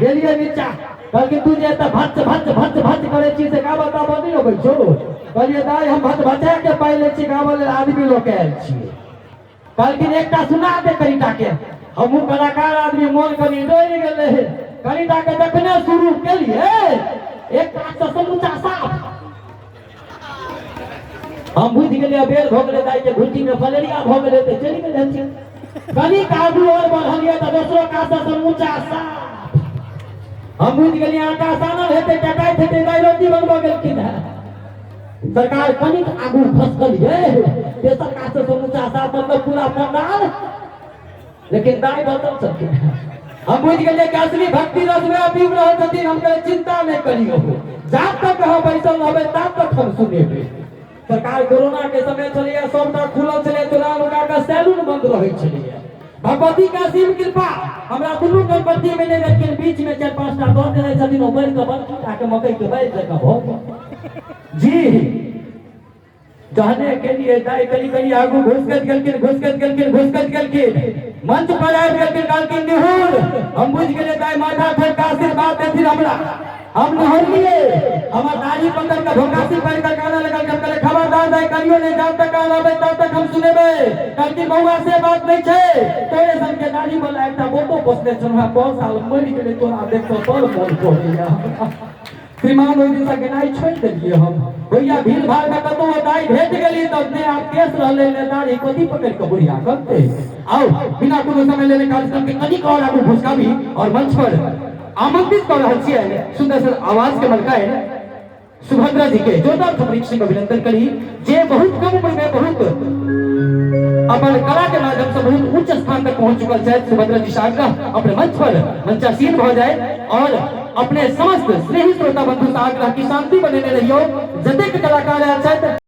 गेलिए नीचा कल कि तू जे भच भच भच भच करे छी से का बता बनी होबै छो कहलिए दाई हम भच भचा के पाइ ले छी गावल ले आदमी लोग आयल छी कल कि एकटा सुना दे कनिटा के हमहू कलाकार आदमी मोन कनी डोरि गेले कनिटा के देखने शुरू केलिए एकटा से समूचा साफ हम बुझ गेलिए बेर भ गेले दाई के घुटी में फलेरिया भ गेले त चली गेल छी कनी काबू और बढ़लिए त दोसरो का से समूचा साफ हम बुझ गेलिए आटा सानल हेते टकाइत हेते दाई रोटी बनबो गेलखिन है सरकार कनिक आगू खसकल है ये सरकार से समूचा साफ मतलब पूरा पंडाल लेकिन दाई बदल छथिन हम बुझ गेलिए कि असली भक्ति रस में अबीब रहत छथिन हम कहे चिंता नहीं करियो जब तक हम बैसल रहबे तब तक हम सुनेबे सरकार कोरोना के समय चलिए सबटा खुलल चले तो राम का सैलून बंद रहे चलिए भगवती का असीम कृपा हमरा दुनू गणपति में ले लेकिन बीच में 4-5टा दौड़ देने छथिन ऊपर के बंद के मकई के बैठ जगह हो जी जाने के लिए दाई कली कली आगू घुसकत गेलकिन मंच पर आबि गेलकिन कहलकिन निहुर हम बुझ गेले दाई माथा फेर का आशीर्वाद देथिन हमरा हम नहलिए हमर दाढ़ी पकड़ के भोकासी पर कर गाना लगा के कहले खबरदार दाई करियो नहीं जब तक गाना आवे तब तक हम सुनेबे कहलकिन बौआ से बात नहीं छे तोरे सन के दाढ़ी वाला एकटा बोतो पोसने छनुहा 5 साल मरि गेले तोरा देखो बड़ मोन पड़ैया श्रीमान ओइ दिन से गेनाई छोड़ देलिए हम भैया भीड़ भाड़ में कतो दाई भेट गेली तब ने आप केस रहले ने दाढ़ी कथी पकड़ के बुढ़िया करते आओ बिना कोनो समय लेने कार्यक्रम के कनी और आगू घुसकाबी और मंच पर आमंत्रित कर रहल छियै सुंदर सन आवाज के मलकाए सुभद्रा जी के जोरदार थपड़ी से अभिनंदन करी जे बहुत कम उम्र में बहुत अपन कला के माध्यम से बहुत उच्च स्थान तक पहुंच चुकल है सुभद्रा जी आग्रह अपने मंच पर मंचासीन हो जाए और अपने समस्त स्नेही श्रोता बंधु से आग्रह की शांति बने रहियो जतेक कलाकार आयल छथि